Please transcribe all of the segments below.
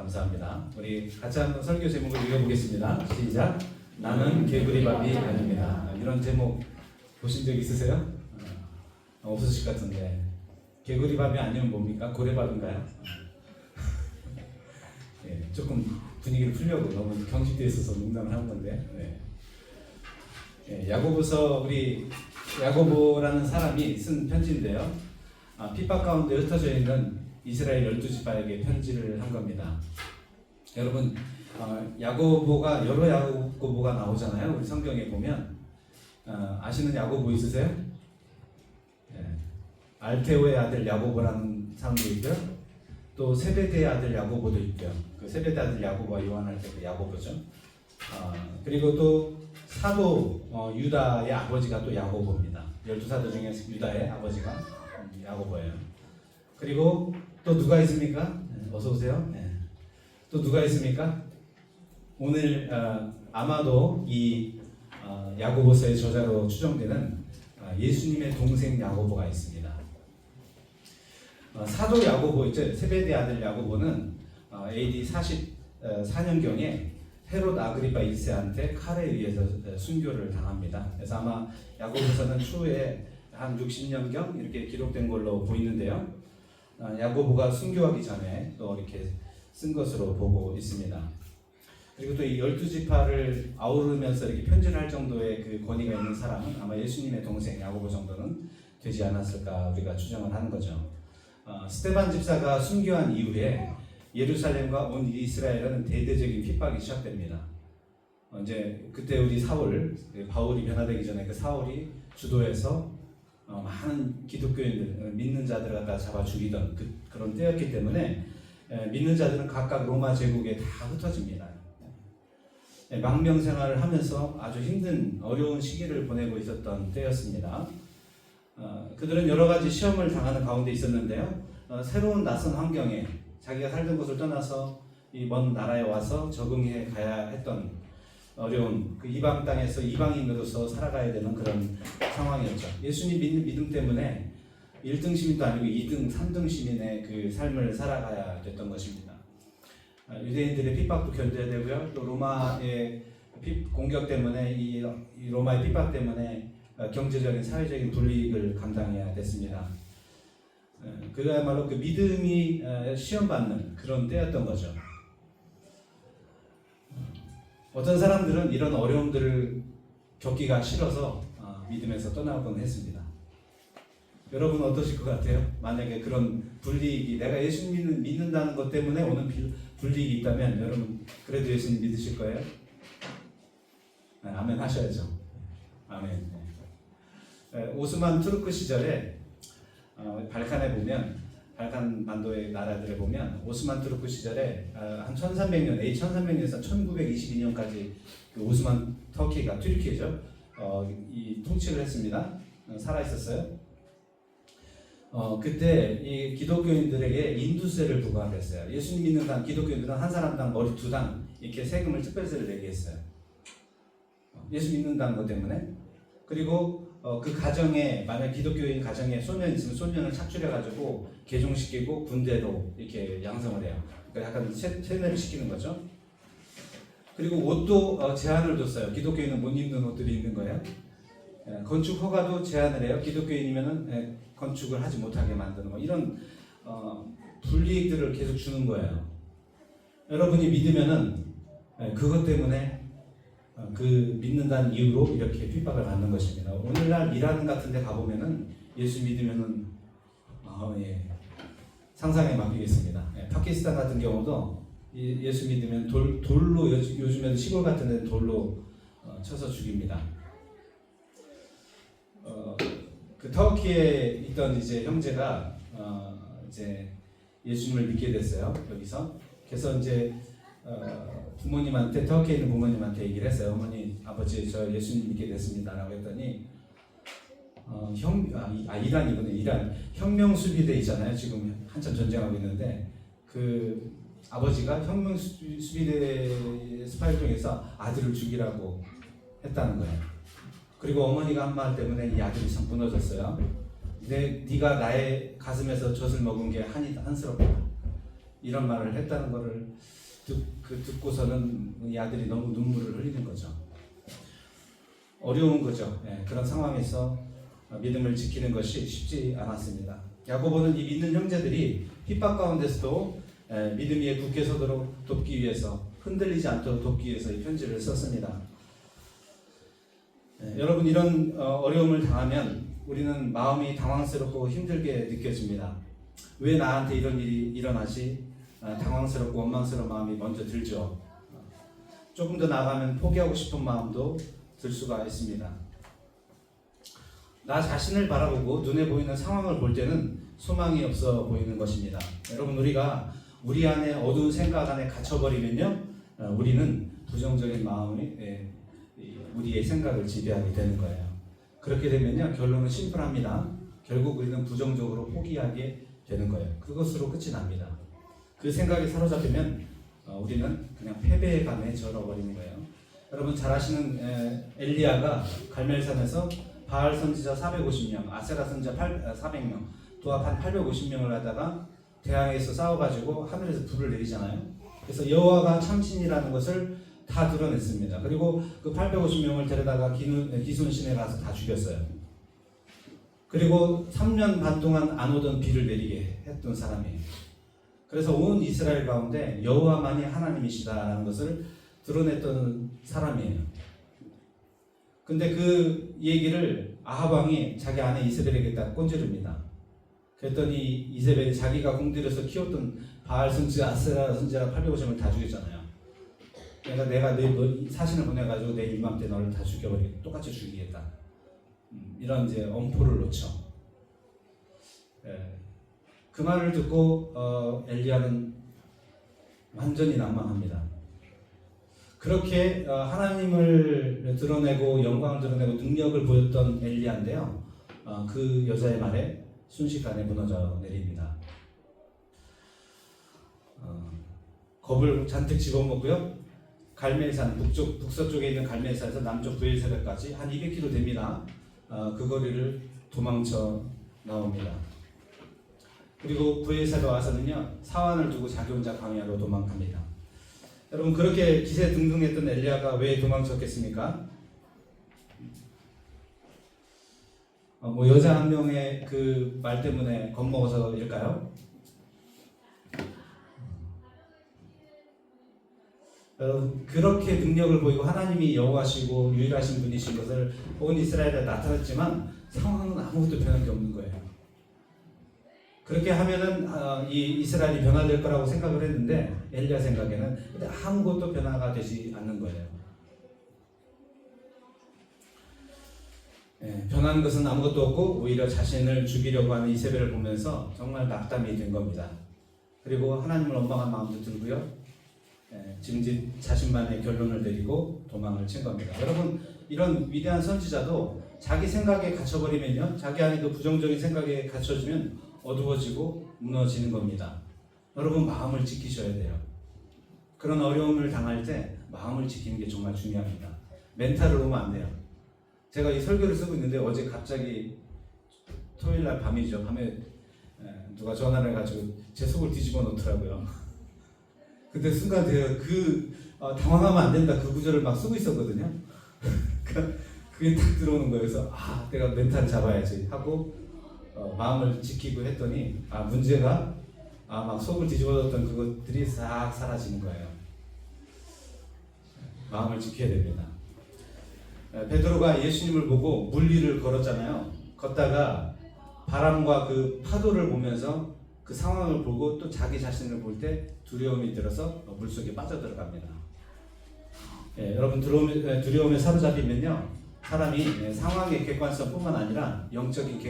감사합니다. 우리 같이 한번 설교 제목을 읽어보겠습니다. 시작. 나는 개구리밥이 아닙니다. 이런 제목 보신 적 있으세요? 없으실 것 같은데. 개구리밥이 아니면 뭡니까? 고래밥인가요? 네, 조금 분위기를 풀려고 너무 경직되어 있어서 농담을 한 건데. 네. 네, 야고보서 우리 야고보라는 사람이 쓴 편지인데요. 핍박 가운데 흩어져 있는 이스라엘 12지파에게 편지를 한 겁니다. 여러분, 야고보가 여러 야고보가 나오잖아요. 우리 성경에 보면 아시는 야고보 있으세요? 네. 알페오의 아들 야고보라는 사람도 있고요. 또 세베대의 아들 야고보도 있고요. 그 세베대 아들 야고보가 요한할 때 그 야고보죠. 그리고 또 사도 유다의 아버지가 또 야고보입니다. 12사도 중에 유다의 아버지가 야고보예요. 그리고 또 누가 있습니까? 어서 오세요. 네. 또 누가 있습니까? 오늘 아마도 이 야고보서의 저자로 추정되는 예수님의 동생 야고보가 있습니다. 사도 야고보, 세베대 아들 야고보는 AD 44년경에 헤롯 아그리파 1세한테 칼에 의해서 순교를 당합니다. 그래서 아마 야고보서는 추후에 한 60년경 이렇게 기록된 걸로 보이는데요. 야고보가 순교하기 전에 또 이렇게 쓴 것으로 보고 있습니다. 그리고 또 이 12지파를 아우르면서 이렇게 편지를 할 정도의 그 권위가 있는 사람은 아마 예수님의 동생 야고보 정도는 되지 않았을까 우리가 추정을 하는 거죠. 스데반 집사가 순교한 이후에 예루살렘과 온 이스라엘은 대대적인 핍박이 시작됩니다. 이제 그때 우리 사울, 바울이 변화되기 전에 그 사울이 주도해서 많은 기독교인들, 믿는 자들을 갖다 잡아 죽이던 그런 때였기 때문에 믿는 자들은 각각 로마 제국에 다 흩어집니다. 망명 생활을 하면서 아주 힘든 어려운 시기를 보내고 있었던 때였습니다. 그들은 여러 가지 시험을 당하는 가운데 있었는데요. 새로운 낯선 환경에 자기가 살던 곳을 떠나서 이 먼 나라에 와서 적응해 가야 했던 어려운 그 이방 땅에서 이방인으로서 살아가야 되는 그런 상황이었죠. 예수님 믿는 믿음 때문에 1등 시민도 아니고 2등, 3등 시민의 그 삶을 살아가야 됐던 것입니다. 유대인들의 핍박도 견뎌야 되고요. 또 로마의 공격 때문에 이 로마의 핍박 때문에 경제적인 사회적인 불이익을 감당해야 됐습니다. 그야말로 그 믿음이 시험받는 그런 때였던 거죠. 어떤 사람들은 이런 어려움들을 겪기가 싫어서 믿음에서 떠나곤 했습니다. 여러분 어떠실 것 같아요? 만약에 그런 불이익이 내가 예수님 믿는다는 것 때문에 오는 불이익이 있다면 여러분 그래도 예수님 믿으실 거예요? 네, 아멘 하셔야죠. 아멘. 네. 오스만 투르크 시절에 발칸에 보면 발칸 반도의 나라들에 보면 오스만 투르크 시절에 한 1300년, A1300년에서 1922년까지 그 오스만 터키가 튀르키예죠. 이 통치를 했습니다. 살아 있었어요. 그때 이 기독교인들에게 인두세를 부과했어요. 예수님 믿는 기독교인들은 한 사람당 머리 2당 이렇게 세금을 특별세를 내게 했어요. 예수 믿는다는 것 때문에. 그리고 그 가정에 만약 기독교인 가정에 소년이 있으면 소년을 착출해가지고 개종시키고 군대로 이렇게 양성을 해요. 그러니까 약간 세뇌를 시키는 거죠. 그리고 옷도 제한을 뒀어요. 기독교인은 못 입는 옷들이 있는 거예요. 건축 허가도 제한을 해요. 기독교인이면은 건축을 하지 못하게 만드는 거 이런 불이익들을 계속 주는 거예요. 여러분이 믿으면은 그것 때문에 그 믿는다는 이유로 이렇게 핍박을 받는 것입니다. 오늘날 이란 같은 데 가보면은 예수 믿으면은 상상에 맡기겠습니다. 파키스탄 같은 경우도 예수 믿으면 돌로 요즘에도 시골 같은 데는 돌로 쳐서 죽입니다. 그 터키에 있던 이제 형제가 이제 예수님을 믿게 됐어요. 여기서 그래서 이제 부모님한테 터키에 있는 부모님한테 얘기를 했어요. 어머니, 아버지 저 예수님 믿게 됐습니다라고 했더니 이란이군요. 이란 혁명수비대 있잖아요. 지금 한참 전쟁하고 있는데 그 아버지가 혁명수비대 스파이 중에서 아들을 죽이라고 했다는 거예요. 그리고 어머니가 한 말 때문에 이 아들이 참 무너졌어요. 네가 나의 가슴에서 젖을 먹은 게 한스럽다. 이런 말을 했다는 것을 듣고서는 이 아들이 너무 눈물을 흘리는 거죠. 어려운 거죠. 그런 상황에서 믿음을 지키는 것이 쉽지 않았습니다. 야고보는 이 믿는 형제들이 핍박 가운데서도 믿음 위에 굳게 서도록 돕기 위해서, 흔들리지 않도록 돕기 위해서 이 편지를 썼습니다. 여러분, 이런 어려움을 당하면 우리는 마음이 당황스럽고 힘들게 느껴집니다. 왜 나한테 이런 일이 일어나지? 당황스럽고 원망스러운 마음이 먼저 들죠. 조금 더 나아가면 포기하고 싶은 마음도 들 수가 있습니다. 나 자신을 바라보고 눈에 보이는 상황을 볼 때는 소망이 없어 보이는 것입니다. 여러분, 우리가 우리 안에 어두운 생각 안에 갇혀버리면요, 우리는 부정적인 마음이 우리의 생각을 지배하게 되는 거예요. 그렇게 되면요, 결론은 심플합니다. 결국 우리는 부정적으로 포기하게 되는 거예요. 그것으로 끝이 납니다. 그 생각에 사로잡히면 우리는 그냥 패배의 감에 절어버리는 거예요. 여러분 잘 아시는 엘리야가 갈멜산에서 바알 선지자 450명, 아세라 선지자 400명, 또 한 850명을 갖다가 대항해서 싸워가지고 하늘에서 불을 내리잖아요. 그래서 여호와가 참신이라는 것을 다 드러냈습니다. 그리고 그 850명을 데려다가 기손신에 가서 다 죽였어요. 그리고 3년 반 동안 안 오던 비를 내리게 했던 사람이에요. 그래서 온 이스라엘 가운데 여호와만이 하나님이시다라는 것을 드러냈던 사람이에요. 근데 그 얘기를 아합 왕이 자기 아내 이세벨에게 딱 꼰지릅니다. 그랬더니 이세벨이 자기가 공들여서 키웠던 바알 선지자, 아세라 선지자 850을 다 죽였잖아요. 그러니까 내가 너 사신을 보내가지고 내 이맘때 너를 다 죽여버리겠다. 똑같이 죽이겠다. 이런 이제 엄포를 놓죠. 그 말을 듣고 엘리야는 완전히 난망합니다. 그렇게 하나님을 드러내고 영광을 드러내고 능력을 보였던 엘리야인데요, 그 여자의 말에 순식간에 무너져 내립니다. 겁을 잔뜩 집어먹고요, 갈멜산 북서쪽에 있는 갈멜산에서 남쪽 브엘세바까지 한 200km 됩니다. 그 거리를 도망쳐 나옵니다. 그리고 브엘세바 와서는요, 사환을 두고 자기 혼자 광야로 도망갑니다. 여러분, 그렇게 기세등등했던 엘리야가 왜 도망쳤겠습니까? 뭐 여자 한 명의 그 말 때문에 겁먹어서일까요? 여러분, 그렇게 능력을 보이고 하나님이 여호와시고 유일하신 분이신 것을 온 이스라엘에 나타났지만 상황은 아무것도 변한 게 없는 거예요. 그렇게 하면은 이 이스라엘이 변화될 거라고 생각을 했는데 엘리야 생각에는 근데 아무것도 변화가 되지 않는 거예요. 변한 것은 아무것도 없고 오히려 자신을 죽이려고 하는 이세벨을 보면서 정말 낙담이 된 겁니다. 그리고 하나님을 원망한 마음도 들고요, 지금 자신만의 결론을 내리고 도망을 친 겁니다. 여러분, 이런 위대한 선지자도 자기 생각에 갇혀버리면요, 자기 안에 그 부정적인 생각에 갇혀지면 어두워지고 무너지는 겁니다. 여러분, 마음을 지키셔야 돼요. 그런 어려움을 당할 때 마음을 지키는 게 정말 중요합니다. 멘탈을 놓으면 안 돼요. 제가 이 설교를 쓰고 있는데 어제 갑자기 토요일날 밤이죠. 밤에 누가 전화를 해가지고 제 속을 뒤집어 놓더라고요. 그때 순간 제가 당황하면 안 된다 그 구절을 막 쓰고 있었거든요. 그게 딱 들어오는 거예요. 그래서 내가 멘탈을 잡아야지 하고 마음을 지키고 했더니 문제가 막 속을 뒤집어졌던 그것들이 싹 사라지는 거예요. 마음을 지켜야 됩니다. 베드로가 예수님을 보고 물 위를 걸었잖아요. 걷다가 바람과 그 파도를 보면서 그 상황을 보고 또 자기 자신을 볼 때 두려움이 들어서 물속에 빠져들어갑니다. 여러분, 두려움에 사로잡히면요, 사람이 상황의 객관성뿐만 아니라 영적인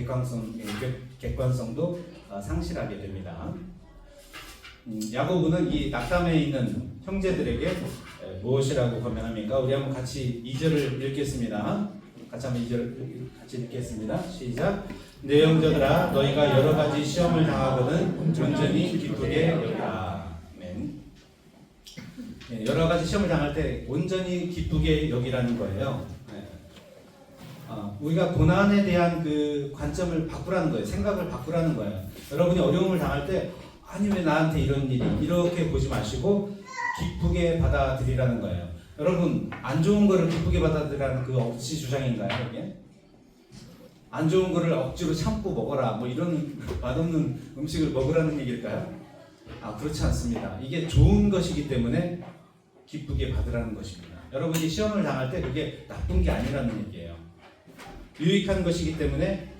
객관성도 상실하게 됩니다. 야고보는 이 낙담에 있는 형제들에게 무엇이라고 권면합니까? 우리 한번 같이 2절을 읽겠습니다. 같이 한번 2절 같이 읽겠습니다. 시작. 내 형제들아, 너희가 여러 가지 시험을 당하거든 온전히 기쁘게 여기라. 아멘. 여러 가지 시험을 당할 때 온전히 기쁘게 여기라는 거예요. 우리가 고난에 대한 그 관점을 바꾸라는 거예요. 생각을 바꾸라는 거예요. 여러분이 어려움을 당할 때 아니 왜 나한테 이런 일이, 이렇게 보지 마시고 기쁘게 받아들이라는 거예요. 여러분, 안 좋은 거를 기쁘게 받아들이라는 그 억지 주장인가요, 이게? 안 좋은 거를 억지로 참고 먹어라, 뭐 이런 맛없는 음식을 먹으라는 얘기일까요? 그렇지 않습니다. 이게 좋은 것이기 때문에 기쁘게 받으라는 것입니다. 여러분이 시험을 당할 때 그게 나쁜 게 아니라는 얘기예요. 유익한 것이기 때문에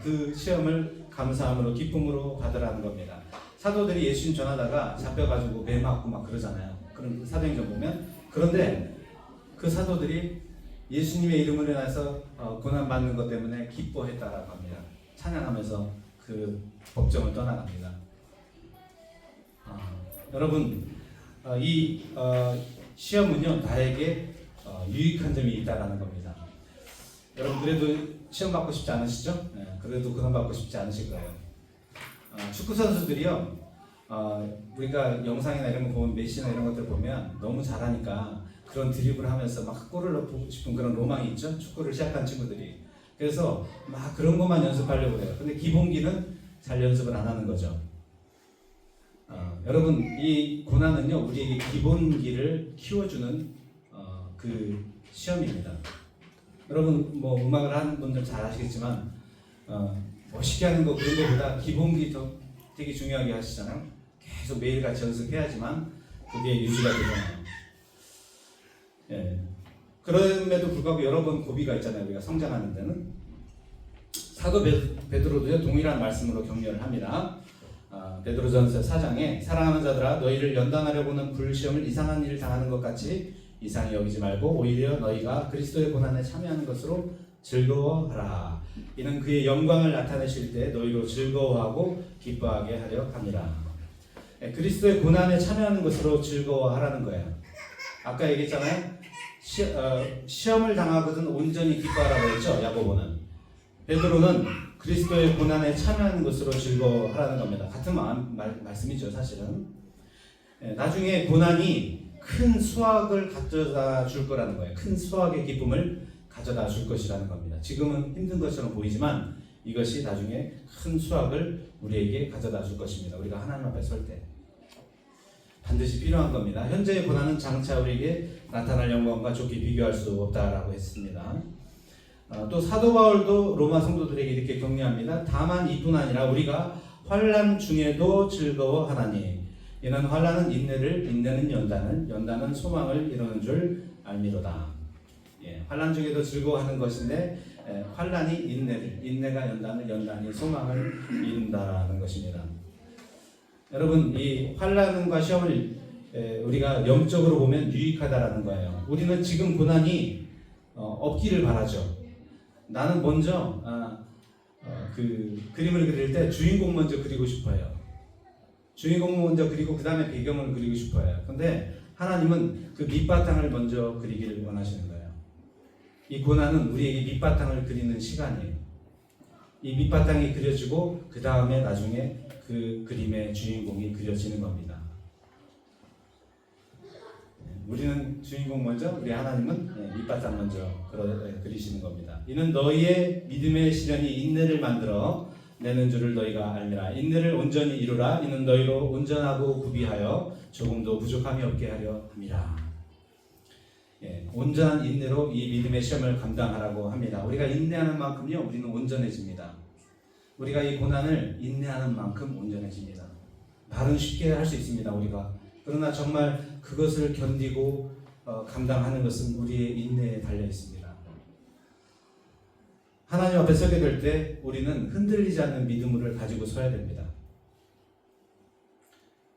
그 시험을 감사함으로 기쁨으로 받으라는 겁니다. 사도들이 예수님 전하다가 잡혀가지고 매 맞고 막 그러잖아요. 그런 사도행전 보면. 그런데 그 사도들이 예수님의 이름으로 인해서 고난 받는 것 때문에 기뻐했다라고 합니다. 찬양하면서 그 법정을 떠나갑니다. 여러분, 이 시험은요 나에게 유익한 점이 있다라는 겁니다. 여러분, 그래도 시험 받고 싶지 않으시죠? 네, 그래도 고난 받고 싶지 않으실 거예요. 축구 선수들이요, 우리가 영상이나 이런 거 보면, 메시나 이런 것들 보면 너무 잘하니까 그런 드리블을 하면서 막 골을 넣고 싶은 그런 로망이 있죠. 축구를 시작한 친구들이. 그래서 막 그런 것만 연습하려고 해요. 근데 기본기는 잘 연습을 안 하는 거죠. 여러분, 이 고난은요 우리에게 기본기를 키워주는 그 시험입니다. 여러분, 뭐 음악을 하는 분들 잘 아시겠지만 멋있게 하는 거 그런 거보다 기본기 더 되게 중요하게 하시잖아요. 계속 매일같이 연습해야지만 그게 유지가 되잖아요. 예. 그럼에도 불구하고 여러 번 고비가 있잖아요. 우리가 성장하는 데는. 사도 베드로도요 동일한 말씀으로 격려를 합니다. 베드로전서 4장에 사랑하는 자들아, 너희를 연단하려고는 불시험을 이상한 일을 당하는 것 같이 이상히 여기지 말고 오히려 너희가 그리스도의 고난에 참여하는 것으로 즐거워하라. 이는 그의 영광을 나타내실 때 너희로 즐거워하고 기뻐하게 하려 합니다. 그리스도의 고난에 참여하는 것으로 즐거워하라는 거예요. 아까 얘기했잖아요. 시험을 당하거든 온전히 기뻐하라고 했죠. 야고보는. 베드로는 그리스도의 고난에 참여하는 것으로 즐거워하라는 겁니다. 같은 말씀이죠, 사실은. 나중에 고난이 큰 수확을 가져다 줄 거라는 거예요. 큰 수확의 기쁨을 가져다 줄 것이라는 겁니다. 지금은 힘든 것처럼 보이지만 이것이 나중에 큰 수확을 우리에게 가져다 줄 것입니다. 우리가 하나님 앞에 설 때 반드시 필요한 겁니다. 현재의 고난은 장차 우리에게 나타날 영광과 좋게 비교할 수 없다라고 했습니다. 또 사도 바울도 로마 성도들에게 이렇게 격려합니다. 다만 이뿐 아니라 우리가 환난 중에도 즐거워하나니 이는 환난은 인내를, 인내는 연단을, 연단은 소망을 이루는 줄 알미로다. 환난 중에도 즐거워하는 것인데 환난이 인내를, 인내가 연단을, 연단이 소망을 이룬다는 것입니다. 여러분, 이 환난과 시험을 우리가 영적으로 보면 유익하다라는 거예요. 우리는 지금 고난이 없기를 바라죠. 나는 먼저 그 그림을 그릴 때 주인공 먼저 그리고 싶어요. 주인공 먼저 그리고 그 다음에 배경을 그리고 싶어요. 근데 하나님은 그 밑바탕을 먼저 그리기를 원하시는 거예요. 이 고난은 우리에게 밑바탕을 그리는 시간이에요. 이 밑바탕이 그려지고 그 다음에 나중에 그 그림의 주인공이 그려지는 겁니다. 우리는 주인공 먼저, 우리 하나님은 밑바탕 먼저 그리시는 겁니다. 이는 너희의 믿음의 시련이 인내를 만들어 내는 줄을 너희가 알미라. 인내를 온전히 이루라. 이는 너희로 온전하고 구비하여 조금도 부족함이 없게 하려 함이라. 온전한 인내로 이 믿음의 시험을 감당하라고 합니다. 우리가 인내하는 만큼요, 우리는 온전해집니다. 우리가 이 고난을 인내하는 만큼 온전해집니다. 말은 쉽게 할 수 있습니다, 우리가. 그러나 정말 그것을 견디고 감당하는 것은 우리의 인내에 달려 있습니다. 하나님 앞에 서게 될 때 우리는 흔들리지 않는 믿음을 가지고 서야 됩니다.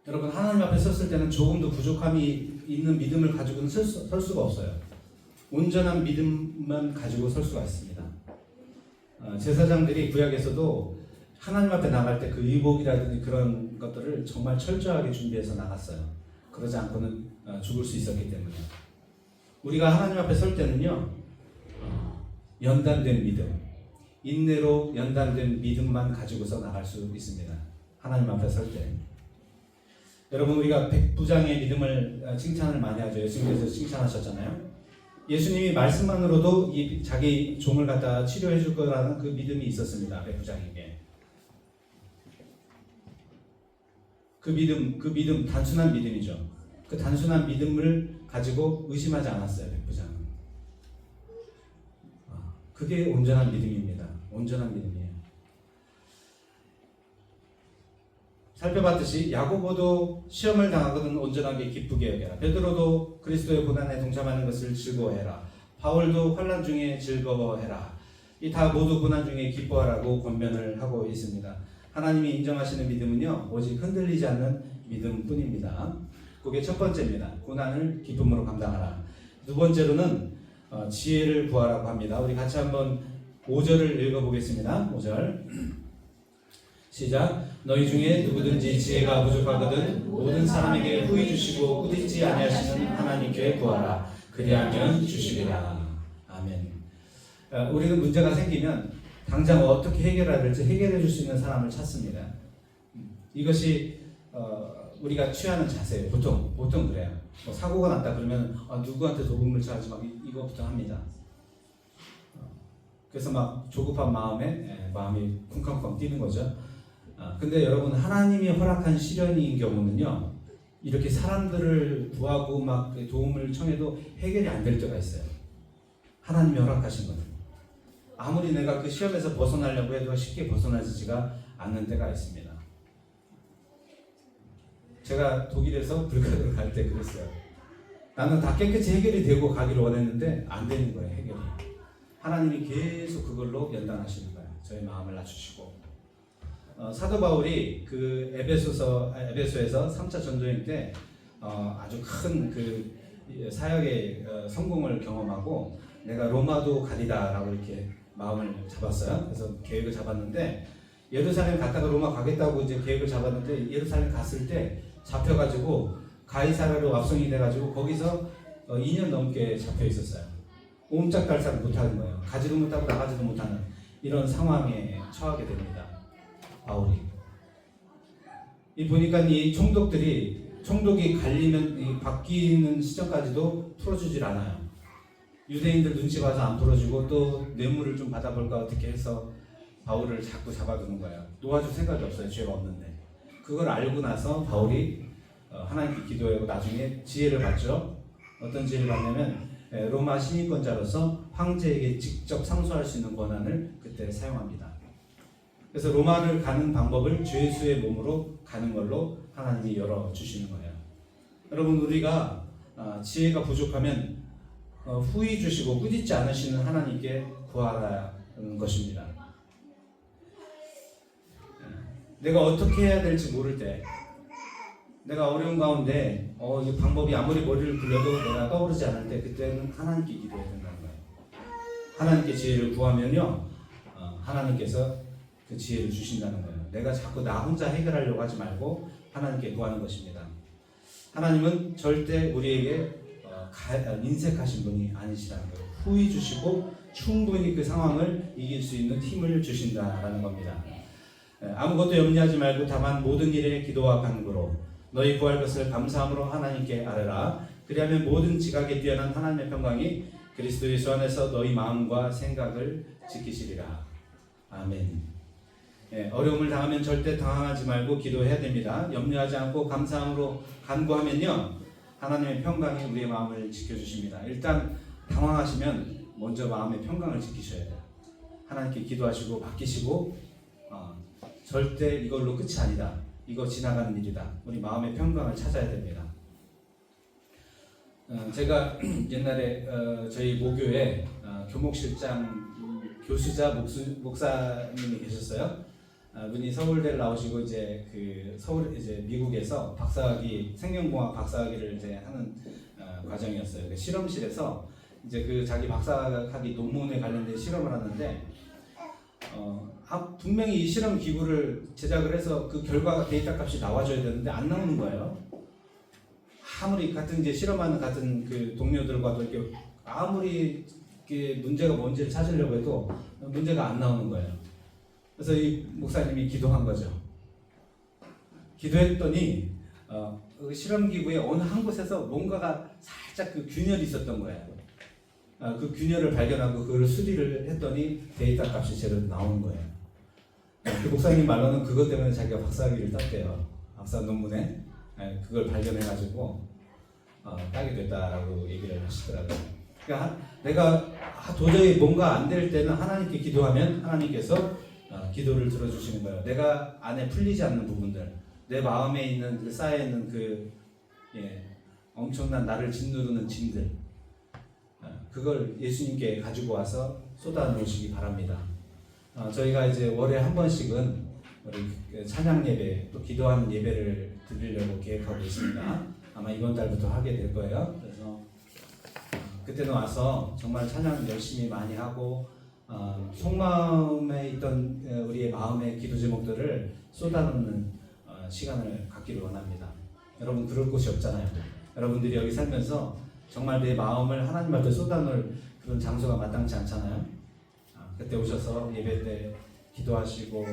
여러분, 하나님 앞에 섰을 때는 조금도 부족함이 있는 믿음을 가지고는 설 수가 없어요. 온전한 믿음만 가지고 설 수가 있습니다. 제사장들이 구약에서도 하나님 앞에 나갈 때 그 의복이라든지 그런 것들을 정말 철저하게 준비해서 나갔어요. 그러지 않고는 죽을 수 있었기 때문에. 우리가 하나님 앞에 설 때는요, 연단된 믿음, 인내로 연단된 믿음만 가지고서 나갈 수 있습니다. 하나님 앞에 설 때. 여러분, 우리가 백부장의 믿음을 칭찬을 많이 하죠. 예수님께서 칭찬하셨잖아요. 예수님이 말씀만으로도 자기 종을 갖다 치료해 줄 거라는 그 믿음이 있었습니다. 백부장에게. 그 믿음 단순한 믿음이죠. 그 단순한 믿음을 가지고 의심하지 않았어요. 백부장은. 그게 온전한 믿음입니다. 온전한 믿음이에요. 살펴봤듯이 야고보도 시험을 당하거든 온전하게 기쁘게 여겨라. 베드로도 그리스도의 고난에 동참하는 것을 즐거워해라. 바울도 환난 중에 즐거워해라. 이 다 모두 고난 중에 기뻐하라고 권면을 하고 있습니다. 하나님이 인정하시는 믿음은요, 오직 흔들리지 않는 믿음뿐입니다. 그게 첫 번째입니다. 고난을 기쁨으로 감당하라. 두 번째로는 지혜를 구하라고 합니다. 우리 같이 한번 5절을 읽어보겠습니다. 5절 시작. 너희 중에 누구든지 지혜가 부족하거든 모든 사람에게 후히 주시고 꾸짖지 아니하시는 하나님께 구하라. 그리하면 주시리라. 아멘. 우리는 문제가 생기면 당장 어떻게 해결해야 될지 해결해 줄 수 있는 사람을 찾습니다. 이것이 우리가 취하는 자세예요. 보통 그래요. 뭐 사고가 났다 그러면 누구한테 도움을 청하지 막 이거부터 합니다. 그래서 막 조급한 마음이 쿵쾅쿵쾅 뛰는 거죠. 근데 여러분, 하나님이 허락한 시련인 경우는요, 이렇게 사람들을 구하고 막 도움을 청해도 해결이 안 될 때가 있어요. 하나님이 허락하신 거는. 아무리 내가 그 시험에서 벗어나려고 해도 쉽게 벗어나지가 않는 때가 있습니다. 제가 독일에서 불가를 갈 때 그랬어요. 나는 다 깨끗이 해결이 되고 가기를 원했는데 안 되는 거예요, 해결이. 하나님이 계속 그걸로 연단하시는 거예요. 저의 마음을 낮추시고. 사도 바울이 그 에베소에서 3차 전도행 때 아주 큰 그 사역의 성공을 경험하고 내가 로마도 가리다라고 이렇게 마음을 잡았어요. 그래서 계획을 잡았는데 예루살렘 갔다가 로마 가겠다고 이제 계획을 잡았는데 예루살렘 갔을 때 잡혀가지고 가이사랴로 압송이 돼가지고 거기서 2년 넘게 잡혀 있었어요. 옴짝달싹 못하는 거예요. 가지도 못하고 나가지도 못하는 이런 상황에 처하게 됩니다. 바울이. 보니까 이 총독이 갈리면 바뀌는 시점까지도 풀어주질 않아요. 유대인들 눈치 봐서 안 풀어주고 또 뇌물을 좀 받아볼까 어떻게 해서 바울을 자꾸 잡아두는 거예요. 놓아줄 생각이 없어요. 죄가 없는데. 그걸 알고 나서 바울이 하나님께 기도하고 나중에 지혜를 받죠. 어떤 지혜를 받냐면 로마 시민권자로서 황제에게 직접 상소할 수 있는 권한을 그때 사용합니다. 그래서 로마를 가는 방법을 죄수의 몸으로 가는 걸로 하나님이 열어주시는 거예요. 여러분, 우리가 지혜가 부족하면 후히 주시고 꾸짖지 않으시는 하나님께 구하라는 것입니다. 내가 어떻게 해야 될지 모를 때, 내가 어려운 가운데 이 방법이 아무리 머리를 굴려도 내가 떠오르지 않을 때, 그때는 하나님께 기도해야 된다는 거예요. 하나님께 지혜를 구하면요, 하나님께서 그 지혜를 주신다는 거예요. 내가 자꾸 나 혼자 해결하려고 하지 말고 하나님께 구하는 것입니다. 하나님은 절대 우리에게 인색하신 분이 아니시라는 거예요. 후히 주시고 충분히 그 상황을 이길 수 있는 힘을 주신다라는 겁니다. 아무것도 염려하지 말고 다만 모든 일에 기도와 간구로 너희 구할 것을 감사함으로 하나님께 아뢰라. 그리하면 모든 지각에 뛰어난 하나님의 평강이 그리스도 예수 안에서 너희 마음과 생각을 지키시리라. 아멘. 어려움을 당하면 절대 당황하지 말고 기도해야 됩니다. 염려하지 않고 감사함으로 간구하면요, 하나님의 평강이 우리의 마음을 지켜주십니다. 일단 당황하시면 먼저 마음의 평강을 지키셔야 돼요. 하나님께 기도하시고 맡기시고 절대 이걸로 끝이 아니다. 이거 지나가는 일이다. 우리 마음의 평강을 찾아야 됩니다. 제가 옛날에 저희 모교에 교목실장 교수자 목사님이 계셨어요. 분이 서울대를 나오시고 이제 미국에서 박사학위 생명공학 박사학위를 이제 하는 과정이었어요. 실험실에서 이제 그 자기 박사학위 논문에 관련된 실험을 하는데 분명히 이 실험 기구를 제작을 해서 그 결과가 데이터 값이 나와줘야 되는데 안 나오는 거예요. 아무리 같은 이제 실험하는 같은 그 동료들과도 이렇게 아무리 문제가 뭔지를 찾으려고 해도 문제가 안 나오는 거예요. 그래서 이 목사님이 기도한 거죠. 기도했더니 그 실험기구의 어느 한 곳에서 뭔가가 살짝 그 균열이 있었던 거예요. 그 균열을 발견하고 그걸 수리를 했더니 데이터 값이 제대로 나오는 거예요. 그 목사님 말로는 그것 때문에 자기가 박사학위를 땄대요. 박사 논문에 그걸 발견해가지고 따게 됐다라고 얘기를 하시더라고요. 그러니까 내가 도저히 뭔가 안 될 때는 하나님께 기도하면 하나님께서 기도를 들어주시는 거예요. 내가 안에 풀리지 않는 부분들, 내 마음에 있는 그 쌓여 있는 엄청난 나를 짓누르는 짐들, 그걸 예수님께 가지고 와서 쏟아 놓으시기 바랍니다. 저희가 이제 월에 한 번씩은 우리 찬양 예배 또 기도하는 예배를 드리려고 계획하고 있습니다. 아마 이번 달부터 하게 될 거예요. 그래서 그때는 와서 정말 찬양 열심히 많이 하고 속마음에 있던 우리의 마음의 기도 제목들을 쏟아놓는 시간을 갖기를 원합니다. 여러분 그럴 곳이 없잖아요. 여러분들이 여기 살면서 정말 내 마음을 하나님 앞에 쏟아놓을 그런 장소가 마땅치 않잖아요. 그때 오셔서 예배 때 기도하시고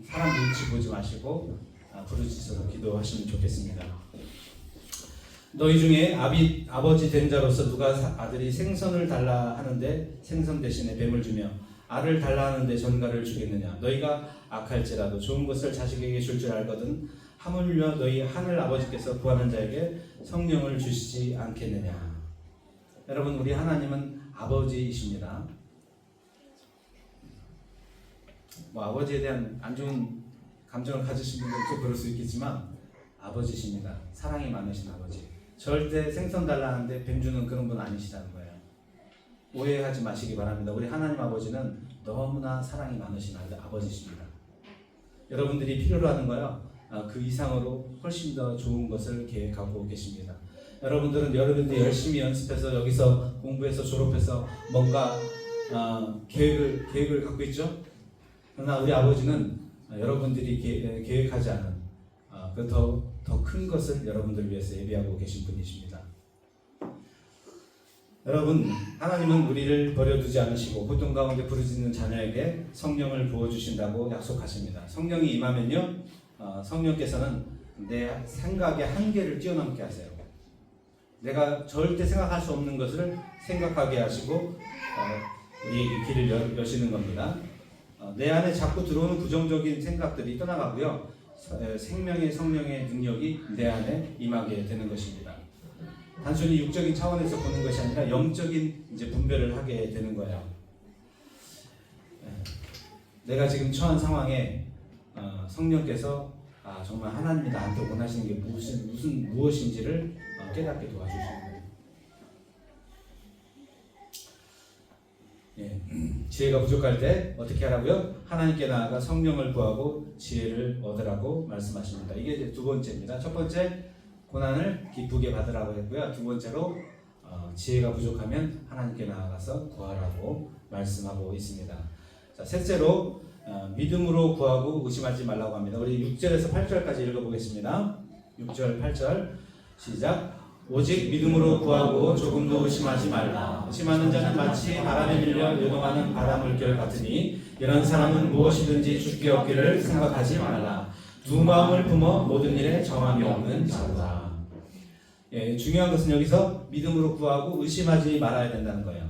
사람 눈치 보지 마시고 부르짖어서 기도하시면 좋겠습니다. 너희 중에 아버지 된 자로서 누가 아들이 생선을 달라 하는데 생선 대신에 뱀을 주며 알을 달라 하는데 전갈을 주겠느냐. 너희가 악할지라도 좋은 것을 자식에게 줄 줄 알거든 하물며 너희 하늘 아버지께서 구하는 자에게 성령을 주시지 않겠느냐. 여러분 우리 하나님은 아버지이십니다. 아버지에 대한 안 좋은 감정을 가지신 분들도 그럴 수 있겠지만 아버지십니다. 사랑이 많으신 아버지. 절대 생선 달라는데 뱀 주는 그런 분 아니시다는 거예요. 오해하지 마시기 바랍니다. 우리 하나님 아버지는 너무나 사랑이 많으신 아버지십니다. 여러분들이 필요로 하는 거요, 그 이상으로 훨씬 더 좋은 것을 계획하고 계십니다. 여러분들은 여러분들이 열심히 연습해서 여기서 공부해서 졸업해서 뭔가 계획을 갖고 있죠. 그러나 우리 아버지는 여러분들이 계획하지 않은 그 더 큰 것을 여러분들 위해서 예비하고 계신 분이십니다. 여러분, 하나님은 우리를 버려두지 않으시고 고통 가운데 부르짖는 자녀에게 성령을 부어주신다고 약속하십니다. 성령이 임하면요, 성령께서는 내 생각의 한계를 뛰어넘게 하세요. 내가 절대 생각할 수 없는 것을 생각하게 하시고 우리에게 길을 여시는 겁니다. 내 안에 자꾸 들어오는 부정적인 생각들이 떠나가고요, 생명의 성령의 능력이 내 안에 임하게 되는 것입니다. 단순히 육적인 차원에서 보는 것이 아니라 영적인 분별을 하게 되는 거예요. 내가 지금 처한 상황에 성령께서 정말 하나님이 나한테 원하시는 게 무엇인지를 깨닫게 도와주시는 거예요. 지혜가 부족할 때 어떻게 하라고요? 하나님께 나아가 성령을 구하고 지혜를 얻으라고 말씀하십니다. 이게 이제 두 번째입니다. 첫 번째, 고난을 기쁘게 받으라고 했고요. 두 번째로 지혜가 부족하면 하나님께 나아가서 구하라고 말씀하고 있습니다. 자, 셋째로 믿음으로 구하고 의심하지 말라고 합니다. 우리 6절에서 8절까지 읽어보겠습니다. 6절, 8절 시작. 오직 믿음으로 구하고 조금도 의심하지 말라. 의심하는 자는 마치 바람에 밀려 요동하는 바닷물결 같으니 이런 사람은 무엇이든지 죽게 얻기를 생각하지 말라. 두 마음을 품어 모든 일에 정함이 없는 자로다. 중요한 것은 여기서 믿음으로 구하고 의심하지 말아야 된다는 거예요.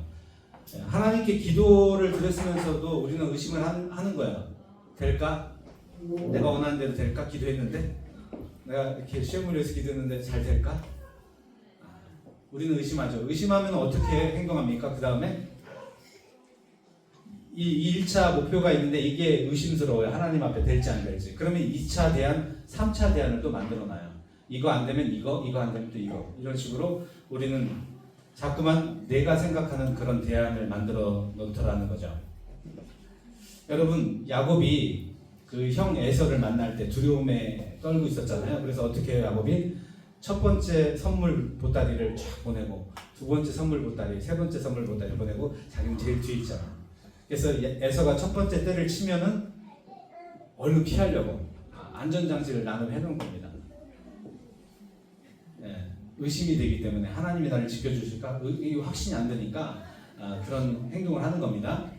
하나님께 기도를 드렸으면서도 우리는 의심을 하는 거예요. 될까? 내가 원하는 대로 될까? 기도했는데 내가 이렇게 시험을 위해서 기도했는데 잘 될까? 우리는 의심하죠. 의심하면 어떻게 행동합니까? 그 다음에 이 1차 목표가 있는데 이게 의심스러워요. 하나님 앞에 될지 안 될지. 그러면 2차 대안, 3차 대안을 또 만들어놔요. 이거 안 되면 이거 안 되면 또 이거. 이런 식으로 우리는 자꾸만 내가 생각하는 그런 대안을 만들어 놓더라는 거죠. 여러분, 야곱이 그 형 에서를 만날 때 두려움에 떨고 있었잖아요. 그래서 어떻게 해요, 야곱이? 첫 번째 선물 보따리를 쫙 보내고 두 번째 선물 보따리, 세 번째 선물 보따리 보내고 자기는 제일 뒤에 있잖아. 그래서 에서가 첫 번째 때를 치면은 얼른 피하려고 안전장치를 나름 해놓은 겁니다. 의심이 되기 때문에 하나님이 나를 지켜주실까? 이 확신이 안 되니까 그런 행동을 하는 겁니다.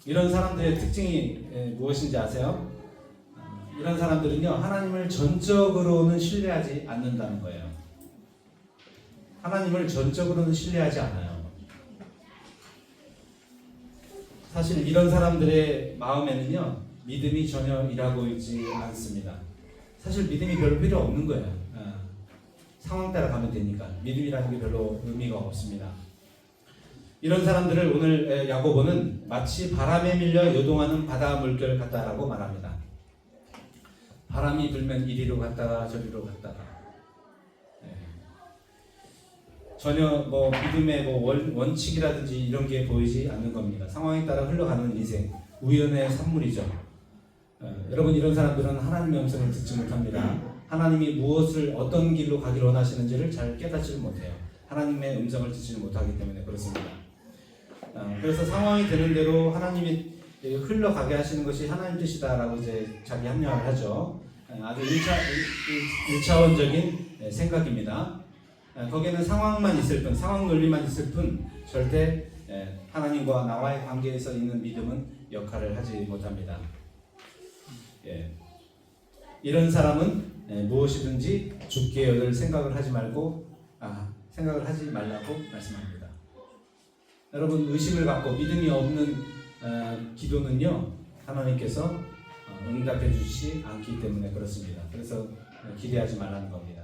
이런 사람들의 특징이 무엇인지 아세요? 이런 사람들은요, 하나님을 전적으로는 신뢰하지 않는다는 거예요. 하나님을 전적으로는 신뢰하지 않아요. 사실 이런 사람들의 마음에는요, 믿음이 전혀 일하고 있지 않습니다. 사실 믿음이 별로 필요 없는 거예요. 상황 따라 가면 되니까 믿음이라는 게 별로 의미가 없습니다. 이런 사람들을 오늘 야고보는 마치 바람에 밀려 요동하는 바다 물결 같다라고 말합니다. 바람이 불면 이리로 갔다가 저리로 갔다가 전혀 뭐 믿음의 뭐 원칙이라든지 이런 게 보이지 않는 겁니다. 상황에 따라 흘러가는 인생, 우연의 산물이죠. 여러분, 이런 사람들은 하나님의 음성을 듣지 못합니다. 하나님이 무엇을 어떤 길로 가기를 원하시는지를 잘 깨닫지 못해요. 하나님의 음성을 듣지 못하기 때문에 그렇습니다. 그래서 상황이 되는 대로 하나님이 흘러가게 하시는 것이 하나님 뜻이다라고 이제 자기 합리화를 하죠. 아주 1차원적인 생각입니다. 거기에는 상황만 있을 뿐, 상황 논리만 있을 뿐 절대 하나님과 나와의 관계에서 있는 믿음은 역할을 하지 못합니다. 이런 사람은 무엇이든지 죽게 얻을 생각을 하지 말라고 말씀합니다. 여러분, 의심을 갖고 믿음이 없는 기도는요, 하나님께서 응답해 주시지 않기 때문에 그렇습니다. 그래서 기대하지 말라는 겁니다.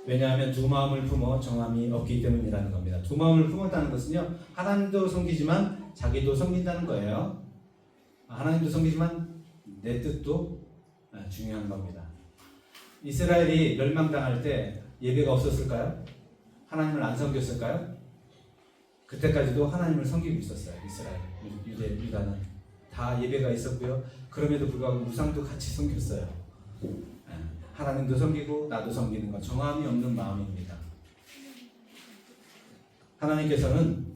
왜냐하면 두 마음을 품어 정함이 없기 때문이라는 겁니다. 두 마음을 품었다는 것은요, 하나님도 섬기지만 자기도 섬긴다는 거예요. 하나님도 섬기지만 내 뜻도 중요한 겁니다. 이스라엘이 멸망당할 때 예배가 없었을까요? 하나님을 안 섬겼을까요? 그때까지도 하나님을 섬기고 있었어요. 이스라엘, 유다는 다 예배가 있었고요. 그럼에도 불구하고 우상도 같이 섬겼어요. 하나님도 섬기고 나도 섬기는 것, 정함이 없는 마음입니다. 하나님께서는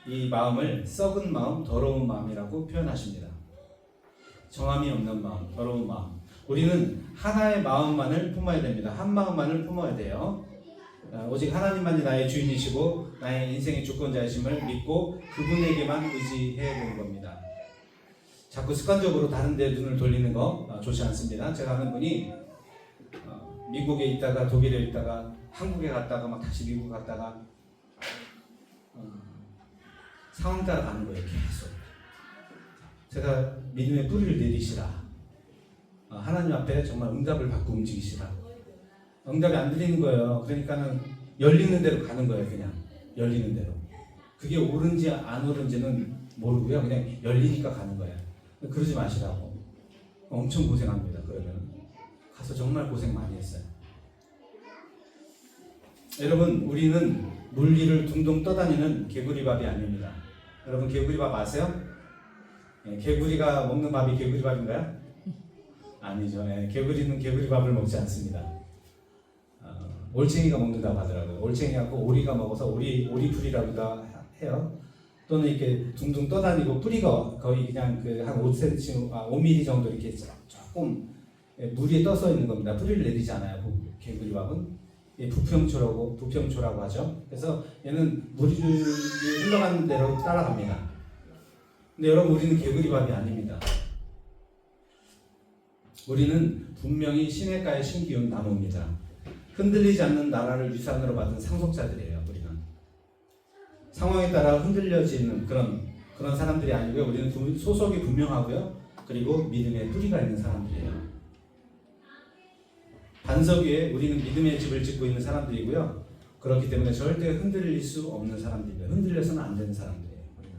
이 마음을 썩은 마음, 더러운 마음이라고 표현하십니다. 정함이 없는 마음, 더러운 마음. 우리는 하나의 마음만을 품어야 됩니다. 한 마음만을 품어야 돼요. 오직 하나님만이 나의 주인이시고 나의 인생의 주권자이심을 믿고 그분에게만 의지해야 되는 겁니다. 자꾸 습관적으로 다른 데 눈을 돌리는 거 좋지 않습니다. 제가 아는 분이 미국에 있다가 독일에 있다가 한국에 갔다가 막 다시 미국 갔다가 상황 따라 가는 거예요. 계속. 제가 믿음의 뿌리를 내리시라. 하나님 앞에 정말 응답을 받고 움직이시라. 응답이 안 들리는 거예요. 그러니까는 열리는 대로 가는 거예요. 그냥 열리는 대로. 그게 옳은지 안 옳은지는 모르고요. 그냥 열리니까 가는 거예요. 그러지 마시라고. 엄청 고생합니다. 그러면 가서 정말 고생 많이 했어요. 여러분, 우리는 물리를 둥둥 떠다니는 개구리밥이 아닙니다. 여러분, 개구리밥 아세요? 개구리가 먹는 밥이 개구리밥인가요? 아니죠. 개구리는 개구리밥을 먹지 않습니다. 올챙이가 먹는다고 하더라고요. 올챙이하고 오리가 먹어서 오리풀이라고도 해요. 또는 이렇게 둥둥 떠다니고 뿌리가 거의 그냥 한 5cm, 5mm 정도 이렇게 조금 물 위에 떠서 있는 겁니다. 뿌리를 내리지 않아요. 개구리밥은 부평초라고 하죠. 그래서 얘는 물이 흘러가는 대로 따라갑니다. 근데 여러분, 우리는 개구리밥이 아닙니다. 우리는 분명히 시냇가에 심기운 나무입니다. 흔들리지 않는 나라를 유산으로 받은 상속자들이에요. 우리는 상황에 따라 흔들려지는 그런 사람들이 아니고요. 우리는 소속이 분명하고요. 그리고 믿음의 뿌리가 있는 사람들이에요. 반석 위에 우리는 믿음의 집을 짓고 있는 사람들이고요. 그렇기 때문에 절대 흔들릴 수 없는 사람들이에요. 흔들려서는 안 되는 사람들이에요. 우리는.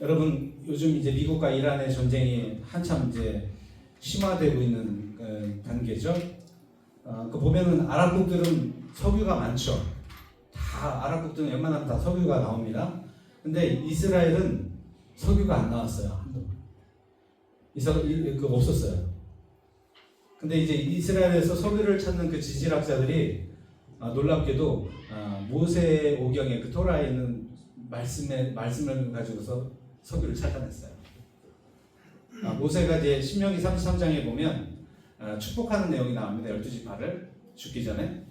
여러분, 요즘 이제 미국과 이란의 전쟁이 한참 이제 심화되고 있는 단계죠. 그 보면은 아랍국들은 석유가 많죠. 다 아랍국들은 웬만하면 다 석유가 나옵니다. 근데 이스라엘은 석유가 안 나왔어요. 없었어요. 근데 이제 이스라엘에서 석유를 찾는 그 지질학자들이 놀랍게도 모세 오경에 그 토라에 있는 말씀을 가지고서 석유를 찾아냈어요. 모세가 이제 신명기 33장에 보면 축복하는 내용이 나옵니다. 12지파를 죽기 전에.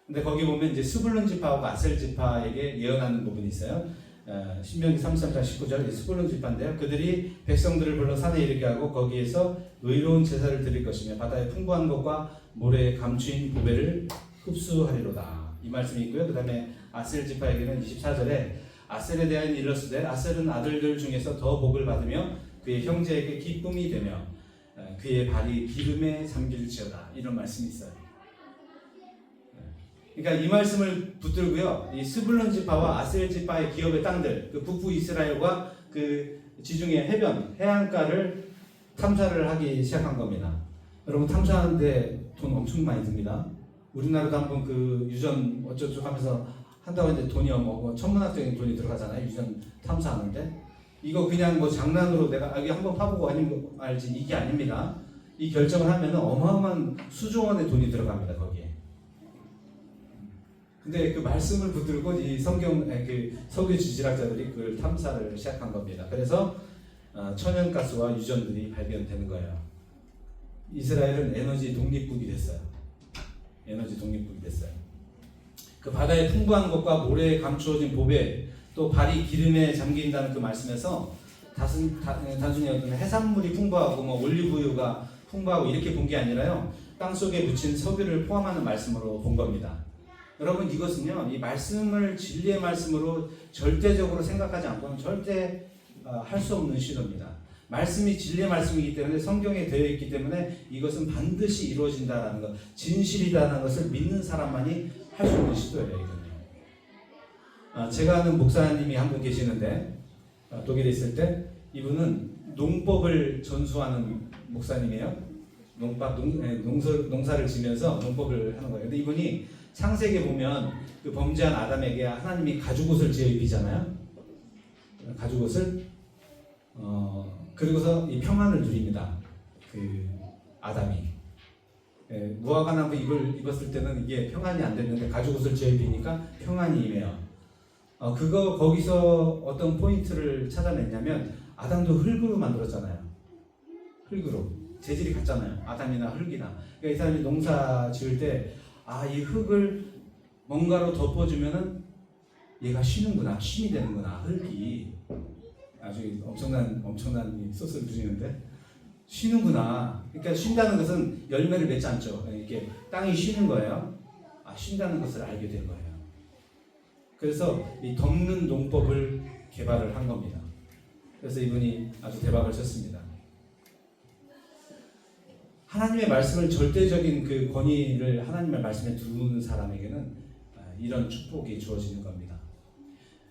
근데 거기 보면 이제 스불론 지파하고 아셀 지파에게 예언하는 부분이 있어요. 신명기 33장 19절 스불론 지파인데요. 그들이 백성들을 불러 산에 이르게 하고 거기에서 의로운 제사를 드릴 것이며 바다의 풍부한 것과 모래에 감추인 보배를 흡수하리로다. 이 말씀이 있고요. 그 다음에 아셀 지파에게는 24절에 아셀에 대한 일러스되 아셀은 아들들 중에서 더 복을 받으며 그의 형제에게 기쁨이 되며 그의 발이 기름에 잠길지어다. 이런 말씀이 있어요. 그러니까 이 말씀을 붙들고요, 이 스불론 지파와 아셀 지파의 기업의 땅들, 그 북부 이스라엘과 그 지중해 해변 해안가를 탐사를 하기 시작한 겁니다. 여러분, 탐사하는데 돈 엄청 많이 듭니다. 우리나라도 한번 그 유전 어쩌고 하면서 한다고 했는데 돈이 뭐 천문학적인 돈이 들어가잖아요. 유전 탐사하는데 이거 그냥 뭐 장난으로 내가 여기 한번 파보고 아니면 알지, 이게 아닙니다. 이 결정을 하면은 어마어마한 수조 원의 돈이 들어갑니다 거기에. 근데 그 말씀을 붙들고 이 성경 그 석유 지질학자들이 그걸 탐사를 시작한 겁니다. 그래서 천연가스와 유전들이 발견되는 거예요. 이스라엘은 에너지 독립국이 됐어요. 에너지 독립국이 됐어요. 그 바다의 풍부한 것과 모래에 감추어진 보배, 또 발이 기름에 잠긴다는 그 말씀에서 단순히 어떤 해산물이 풍부하고 뭐 올리브유가 풍부하고 이렇게 본 게 아니라요, 땅 속에 묻힌 석유를 포함하는 말씀으로 본 겁니다. 여러분, 이것은요, 이 말씀을 진리의 말씀으로 절대적으로 생각하지 않고는 절대 할 수 없는 시도입니다. 말씀이 진리의 말씀이기 때문에, 성경에 되어 있기 때문에 이것은 반드시 이루어진다라는 것, 진실이라는 것을 믿는 사람만이 할 수 있는 시도예요. 이거는. 제가 아는 목사님이 한 분 계시는데, 독일에 있을 때 이분은 농법을 전수하는 목사님이에요. 농사를 지면서 농법을 하는 거예요. 근데 이분이 창세기에 보면 그 범죄한 아담에게 하나님이 가죽옷을 지어 입히잖아요. 가죽옷을 그리고서 이 평안을 누립니다. 그 아담이 무화과나무 잎을 입었을 때는 이게 평안이 안 됐는데 가죽옷을 지어 입히니까 평안이 임해요. 거기서 어떤 포인트를 찾아냈냐면 아담도 흙으로 만들었잖아요. 흙으로 재질이 같잖아요. 아담이나 흙이나. 그러니까 이 사람이 농사 지을 때 이 흙을 뭔가로 덮어주면은 얘가 쉬는구나, 쉼이 되는구나. 흙이 아주 엄청난 소스를 부리는데 쉬는구나. 그러니까 쉰다는 것은 열매를 맺지 않죠. 이렇게 땅이 쉬는 거예요. 쉰다는 것을 알게 된 거예요. 그래서 이 덮는 농법을 개발을 한 겁니다. 그래서 이분이 아주 대박을 쳤습니다. 하나님의 말씀을 절대적인 그 권위를 하나님의 말씀에 두는 사람에게는 이런 축복이 주어지는 겁니다.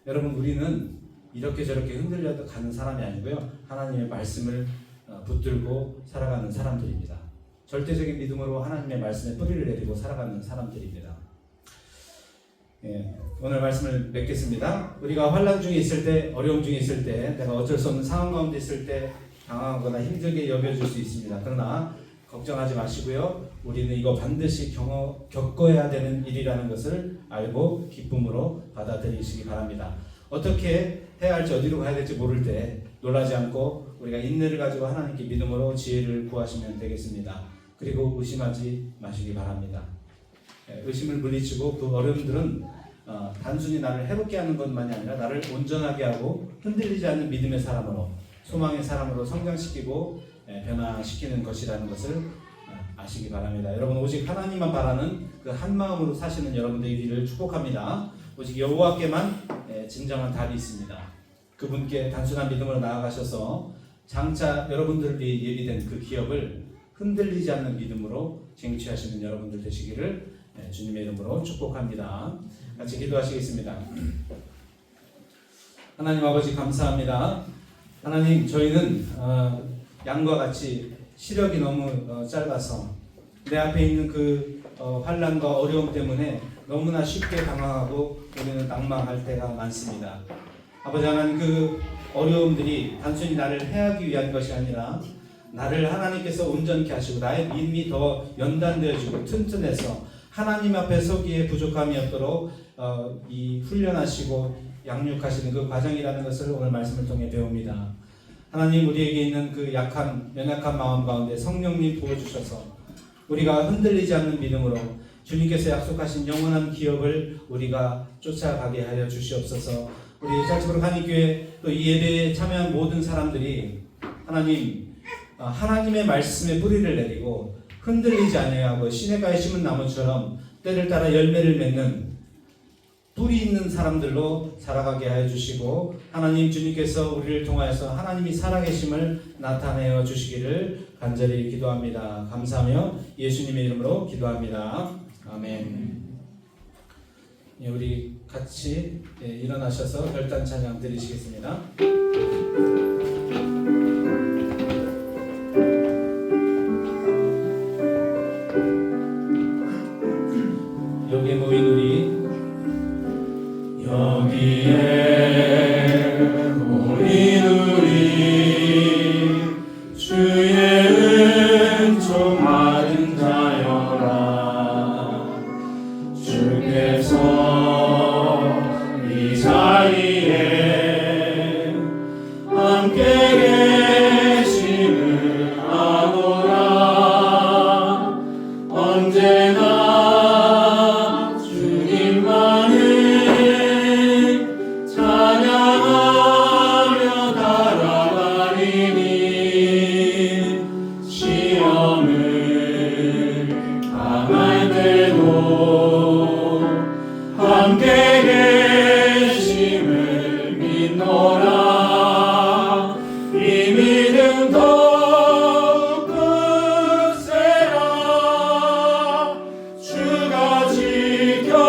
여러분, 우리는 이렇게 저렇게 흔들려도 가는 사람이 아니고요, 하나님의 말씀을 붙들고 살아가는 사람들입니다. 절대적인 믿음으로 하나님의 말씀에 뿌리를 내리고 살아가는 사람들입니다. 오늘 말씀을 맺겠습니다. 우리가 환난 중에 있을 때, 어려움 중에 있을 때, 내가 어쩔 수 없는 상황 가운데 있을 때 당황하거나 힘들게 여겨질 수 있습니다. 그러나 걱정하지 마시고요, 우리는 이거 반드시 겪어야 되는 일이라는 것을 알고 기쁨으로 받아들이시기 바랍니다. 어떻게 해야 할지, 어디로 가야 될지 모를 때 놀라지 않고 우리가 인내를 가지고 하나님께 믿음으로 지혜를 구하시면 되겠습니다. 그리고 의심하지 마시기 바랍니다. 의심을 물리치고 그 어려움들은 단순히 나를 해롭게 하는 것만이 아니라 나를 온전하게 하고 흔들리지 않는 믿음의 사람으로, 소망의 사람으로 성장시키고 변화시키는 것이라는 것을 아시기 바랍니다. 여러분, 오직 하나님만 바라는 그 한 마음으로 사시는 여러분들의 일을 축복합니다. 오직 여호와께만 진정한 답이 있습니다. 그분께 단순한 믿음으로 나아가셔서 장차 여러분들이 예비된 그 기업을 흔들리지 않는 믿음으로 쟁취하시는 여러분들 되시기를 주님의 이름으로 축복합니다. 같이 기도하시겠습니다. 하나님 아버지, 감사합니다. 하나님, 저희는 양과 같이 시력이 너무 짧아서 내 앞에 있는 그 환난과 어려움 때문에 너무나 쉽게 당황하고 우리는 낭망할 때가 많습니다. 아버지 하나님, 그 어려움들이 단순히 나를 해하기 위한 것이 아니라 나를 하나님께서 온전케 하시고 나의 믿음이 더 연단되어지고 튼튼해서 하나님 앞에 서기에 부족함이 없도록 이 훈련하시고 양육하시는 그 과정이라는 것을 오늘 말씀을 통해 배웁니다. 하나님, 우리에게 있는 그 연약한 마음 가운데 성령님 부어주셔서 우리가 흔들리지 않는 믿음으로 주님께서 약속하신 영원한 기업을 우리가 쫓아가게 하여 주시옵소서. 우리 짤츠부르 한인교회 또 이 예배에 참여한 모든 사람들이 하나님, 하나님의 말씀에 뿌리를 내리고 흔들리지 아니하고 시냇가에 심은 나무처럼 때를 따라 열매를 맺는 뿌리 있는 사람들로 살아가게 하여 주시고, 하나님 주님께서 우리를 통하여서 하나님이 살아계심을 나타내어 주시기를 간절히 기도합니다. 감사하며 예수님의 이름으로 기도합니다. 아멘. 예, 우리 같이 일어나셔서 별단 찬양 드리시겠습니다. 여기에 모인 우리, 여기에 모인 우리 주의 은총 받은 자여라. 주께서 이 자리에 함께 계심을 아노라. 언제나 함께 계심을 믿노라. 이 믿음 더욱 굳세라. 주가 지켜주신다.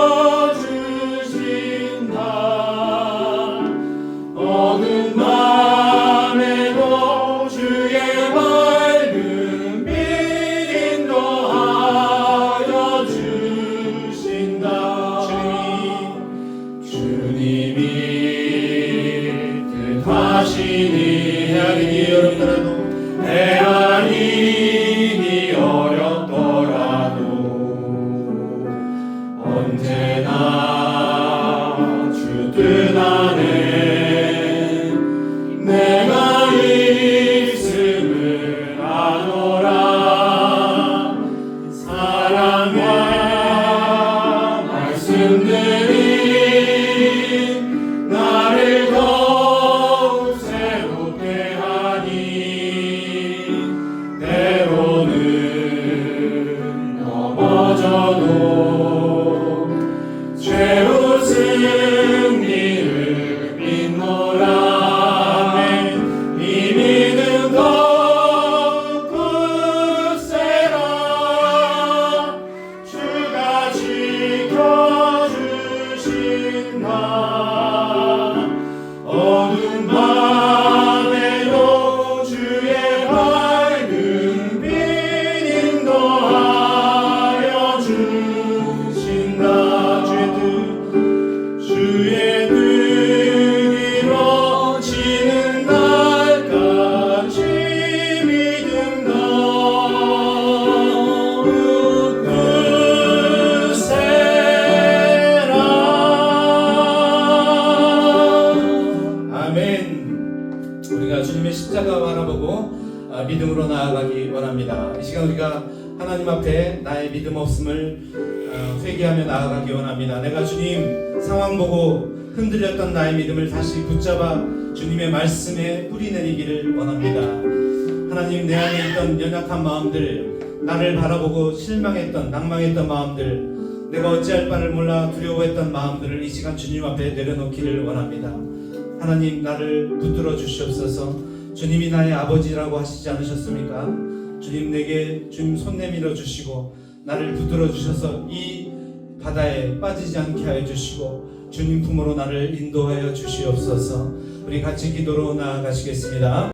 어두운 밤에도 주의 밝은 빛 인도하여 주신다. 주님이 뜻하시니 헤아리니 어렵더라도 헤아리니 어렵더라도 언제나 주 뜻 안에 내가 있음을 아노라. 사랑과 말씀들이 나를 더욱 새롭게 하니 때로는 넘어져도 최후 승리를 믿노라. 이 믿음 더욱 굳세라. 주가 지켜주신다. 어두운 밤에도 주의 밝은 빛 인도하여 주신다. 주의 뜻 이루어지는 날까지 믿음 더욱 굳세라. 아멘. 우리가 주님의 십자가 바라보고 믿음으로 나아가기 원합니다. 이 시간 우리가 하나님 앞에 나의 믿음 없음을 회개하며 나아가기 원합니다. 내가 주님 상황 보고 흔들렸던 나의 믿음을 다시 붙잡아 주님의 말씀에 뿌리내리기를 원합니다. 하나님, 내 안에 있던 연약한 마음들, 나를 바라보고 실망했던 낭망했던 마음들, 내가 어찌할 바를 몰라 두려워했던 마음들을 이 시간 주님 앞에 내려놓기를 원합니다. 하나님, 나를 붙들어 주시옵소서. 주님이 나의 아버지라고 하시지 않으셨습니까? 주님, 내게 주님 손 내밀어 주시고 나를 붙들어 주셔서 이 바다에 빠지지 않게 하여 주시고 주님 품으로 나를 인도하여 주시옵소서. 우리 같이 기도로 나아가시겠습니다.